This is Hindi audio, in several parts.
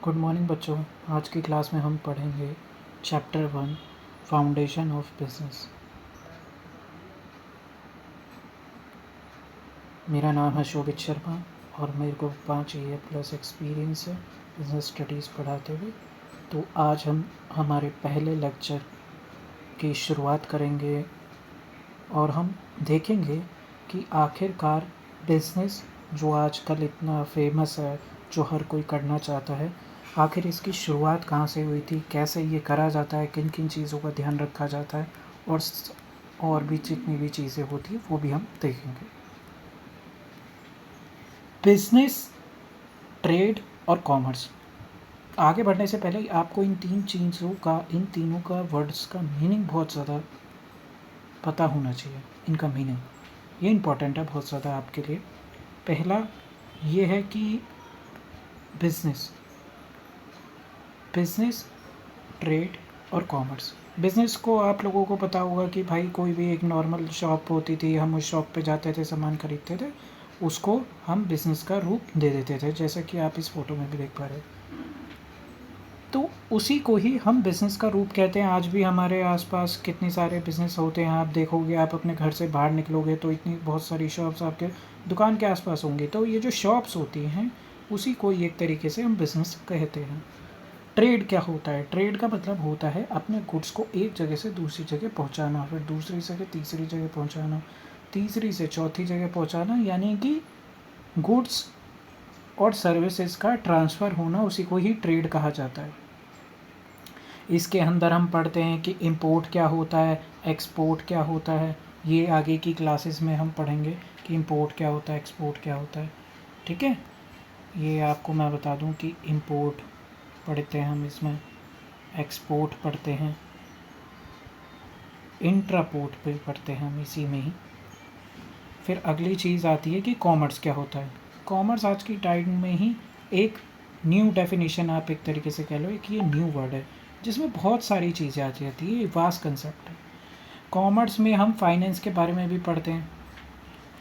गुड मॉर्निंग बच्चों। आज की क्लास में हम पढ़ेंगे चैप्टर 1 फाउंडेशन ऑफ बिजनेस। मेरा नाम है शोभित शर्मा और मेरे को 5 ईयर प्लस एक्सपीरियंस है बिजनेस स्टडीज़ पढ़ाते हुए। तो आज हम हमारे पहले लेक्चर की शुरुआत करेंगे और हम देखेंगे कि आखिरकार बिजनेस जो आजकल इतना फेमस है, जो हर कोई करना चाहता है, आखिर इसकी शुरुआत कहाँ से हुई थी, कैसे ये करा जाता है, किन किन चीज़ों का ध्यान रखा जाता है और भी जितनी भी चीज़ें होती हैं वो भी हम देखेंगे। बिजनेस, ट्रेड और कॉमर्स। आगे बढ़ने से पहले आपको इन तीनों का वर्ड्स का मीनिंग बहुत ज़्यादा पता होना चाहिए। इनका मीनिंग ये इम्पॉर्टेंट है बहुत ज़्यादा आपके लिए। पहला ये है कि बिजनेस, ट्रेड और कॉमर्स। बिज़नेस को आप लोगों को पता होगा कि भाई कोई भी एक नॉर्मल शॉप होती थी, हम उस शॉप पे जाते थे, सामान खरीदते थे, उसको हम बिज़नेस का रूप दे देते थे, जैसा कि आप इस फोटो में भी देख पा रहे हैं। तो उसी को ही हम बिज़नेस का रूप कहते हैं। आज भी हमारे आसपास कितने सारे बिज़नेस होते हैं, आप देखोगे, आप अपने घर से बाहर निकलोगे तो इतनी बहुत सारी शॉप्स आपके दुकान के आसपास होंगी। तो ये जो शॉप्स होती हैं उसी को एक तरीके से हम बिज़नेस कहते हैं। ट्रेड क्या होता है? ट्रेड का मतलब होता है अपने गुड्स को एक जगह से दूसरी जगह पहुंचाना, फिर दूसरी से तीसरी जगह पहुंचाना, तीसरी से चौथी जगह पहुंचाना, यानी कि गुड्स और सर्विसेज का ट्रांसफ़र होना, उसी को ही ट्रेड कहा जाता है। इसके अंदर हम पढ़ते हैं कि इंपोर्ट क्या होता है, एक्सपोर्ट क्या होता है। ये आगे की क्लासेस में हम पढ़ेंगे कि इंपोर्ट क्या होता है, एक्सपोर्ट क्या होता है। ठीक है, ये आपको मैं बता दूं कि इंपोर्ट पढ़ते हैं हम, इसमें एक्सपोर्ट पढ़ते हैं, इंट्रापोर्ट पे पढ़ते हैं हम इसी में ही। फिर अगली चीज़ आती है कि कॉमर्स क्या होता है। कॉमर्स आज की टाइम में ही एक न्यू डेफिनेशन, आप एक तरीके से कह लो, एक ये न्यू वर्ड है जिसमें बहुत सारी चीज़ें आ जाती है। ये वास्ट कंसेप्ट है। कॉमर्स में हम फाइनेंस के बारे में भी पढ़ते हैं,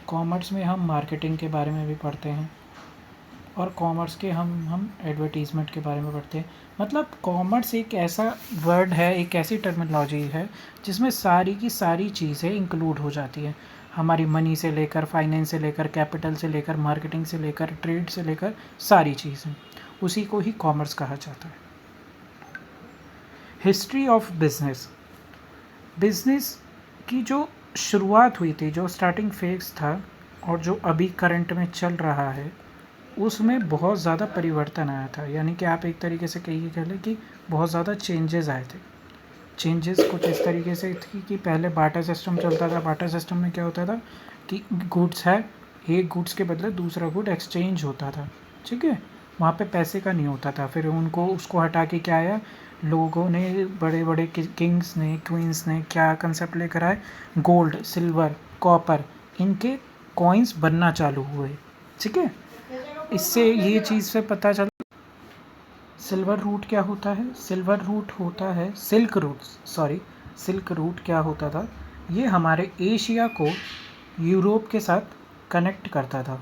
कॉमर्स में हम मार्केटिंग के बारे में भी पढ़ते हैं, और कॉमर्स के हम एडवर्टीज़मेंट के बारे में पढ़ते हैं। मतलब कॉमर्स एक ऐसा वर्ड है, एक ऐसी टर्मिनोलॉजी है जिसमें सारी की सारी चीज़ें इंक्लूड हो जाती हैं। हमारी मनी से लेकर, फाइनेंस से लेकर, कैपिटल से लेकर, मार्केटिंग से लेकर, ट्रेड से लेकर, सारी चीज़ें, उसी को ही कॉमर्स कहा जाता है। History of business. बिजनेस की जो शुरुआत हुई थी, जो स्टार्टिंग फेज था और जो अभी करंट में चल रहा है, उसमें बहुत ज़्यादा परिवर्तन आया था। यानी कि आप एक तरीके से कह लें कि बहुत ज़्यादा चेंजेस आए थे। चेंजेस कुछ इस तरीके से थी कि पहले बाटा सिस्टम चलता था। बाटा सिस्टम में क्या होता था कि गुड्स है, एक गुड्स के बदले दूसरा गुड एक्सचेंज होता था। ठीक है, वहाँ पे पैसे का नहीं होता था। फिर उनको उसको हटा के क्या आया, लोगों ने, बड़े बड़े किंग्स ने, क्वींस ने क्या कंसेप्ट लेकर आए, गोल्ड, सिल्वर, कॉपर, इनके कॉइन्स बनना चालू हुए। ठीक है, इससे ये चीज़ से पता चल, सिल्वर रूट क्या होता है? सिल्वर रूट होता है सिल्क रूट क्या होता था, ये हमारे एशिया को यूरोप के साथ कनेक्ट करता था।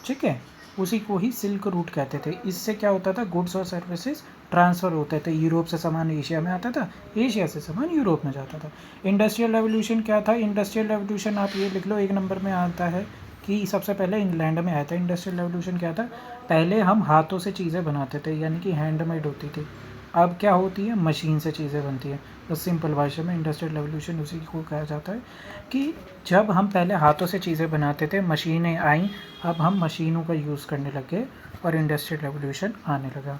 ठीक है, उसी को ही सिल्क रूट कहते थे। इससे क्या होता था, गुड्स और सर्विसेज ट्रांसफ़र होते थे। यूरोप से सामान एशिया में आता था, एशिया से सामान यूरोप में जाता था। इंडस्ट्रियल रेवोल्यूशन क्या था? इंडस्ट्रियल रेवोल्यूशन आप ये लिख लो, 1 नंबर में आता है कि सबसे पहले इंग्लैंड में आया था। इंडस्ट्रियल रेवोल्यूशन क्या था? पहले हम हाथों से चीज़ें बनाते थे, यानी कि हैंडमेड होती थी। अब क्या होती है, मशीन से चीज़ें बनती हैं। तो सिंपल भाषा में इंडस्ट्रियल रेवोल्यूशन उसी को कहा जाता है कि जब हम पहले हाथों से चीज़ें बनाते थे, मशीनें आईं, अब हम मशीनों का यूज़ करने लगे और इंडस्ट्रियल रेवोल्यूशन आने लगा।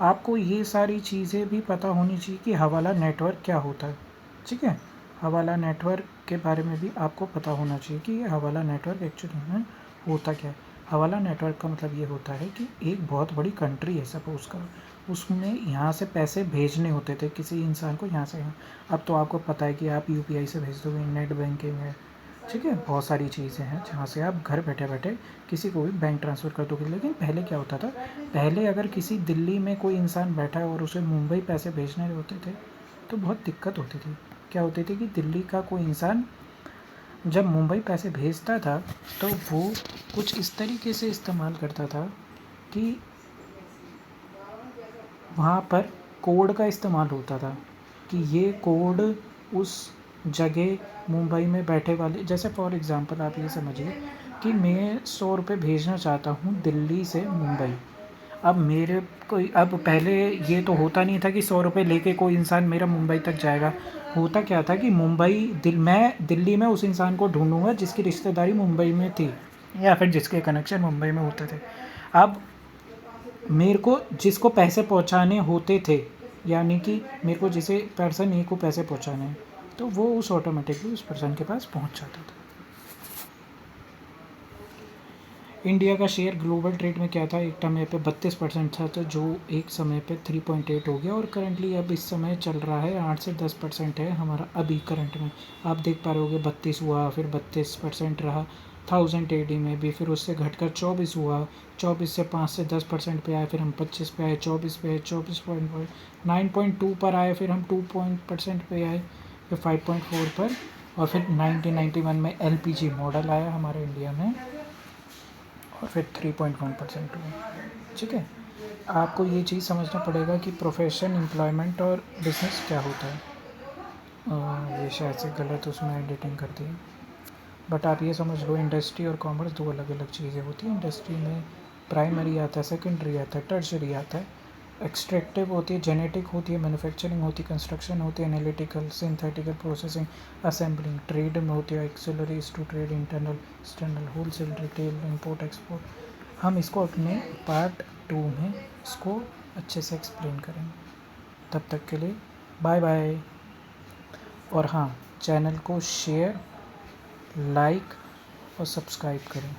आपको ये सारी चीज़ें भी पता होनी चाहिए कि हवाला नेटवर्क क्या होता है। ठीक है, हवाला नेटवर्क के बारे में भी आपको पता होना चाहिए कि ये हवाला नेटवर्क एक्चुअली में होता क्या है। हवाला नेटवर्क का मतलब ये होता है कि एक बहुत बड़ी कंट्री है, सपोज़ करो, उसमें यहाँ से पैसे भेजने होते थे किसी इंसान को यहाँ से यहाँ। अब तो आपको पता है कि आप यूपीआई से भेज दोगे, नेट बैंकिंग है। ठीक है, बहुत सारी चीज़ें हैं जहाँ से आप घर बैठे बैठे किसी को भी बैंक ट्रांसफ़र कर दोगे। लेकिन पहले क्या होता था, पहले अगर किसी दिल्ली में कोई इंसान बैठा है और उसे मुंबई पैसे भेजने होते थे तो बहुत दिक्कत होती थी। क्या होती थी कि दिल्ली का कोई इंसान जब मुंबई पैसे भेजता था तो वो कुछ इस तरीके से इस्तेमाल करता था कि वहाँ पर कोड का इस्तेमाल होता था कि ये कोड उस जगह मुंबई में बैठे वाले, जैसे फॉर एग्ज़ाम्पल आप ये समझिए कि मैं 100 रुपये भेजना चाहता हूँ दिल्ली से मुंबई। अब मेरे कोई, अब पहले ये तो होता नहीं था कि 100 रुपये लेके कोई इंसान मेरा मुंबई तक जाएगा। होता क्या था कि मैं दिल्ली में उस इंसान को ढूँढूँगा जिसकी रिश्तेदारी मुंबई में थी या फिर जिसके कनेक्शन मुंबई में होते थे। अब मेरे को जिसको पैसे पहुंचाने होते थे, यानी कि मेरे को जिसे पर्सन ए को पैसे पहुंचाने हैं, तो वो उस ऑटोमेटिकली उस पर्सन के पास पहुंच जाता था। इंडिया का शेयर ग्लोबल ट्रेड में क्या था, एक समय पे 32% था, तो जो एक समय पे 3.8 हो गया और करंटली अब इस समय चल रहा है 8 से 10% है हमारा अभी करंट में। आप देख पा रहे होगे 32 हुआ, फिर 32% रहा 1000 AD में भी, फिर उससे घटकर 24 हुआ, 24 से 5 से 10% पे आए, फिर हम 25 पे आए, 24 पे आए, 9.2 पर आए, फिर हम 2% पे आए, फिर 5.4 पर, और फिर 1991 में LPG मॉडल आया हमारे इंडिया में और फिर 3.1% हुआ। ठीक है, आपको ये चीज़ समझना पड़ेगा कि प्रोफेशन, एम्प्लॉयमेंट और बिजनेस क्या होता है। ये शायद से गलत उसमें एडिटिंग कर दी, बट आप ये समझ लो इंडस्ट्री और कॉमर्स दो अलग अलग चीज़ें होती हैं। इंडस्ट्री में प्राइमरी आता है, सेकेंडरी आता है, टर्शरी आता है। एक्सट्रैक्टिव होती है, जेनेटिक होती है, मैन्युफैक्चरिंग होती है, कंस्ट्रक्शन होती है, analytical, synthetical, processing, assembling. Trade में होती है accessories to trade, internal, external, wholesale, retail, import, export. हम इसको अपने पार्ट 2 में इसको अच्छे से एक्सप्लेन करेंगे। तब तक के लिए बाय बाय। और हाँ, चैनल को शेयर, लाइक और सब्सक्राइब करें।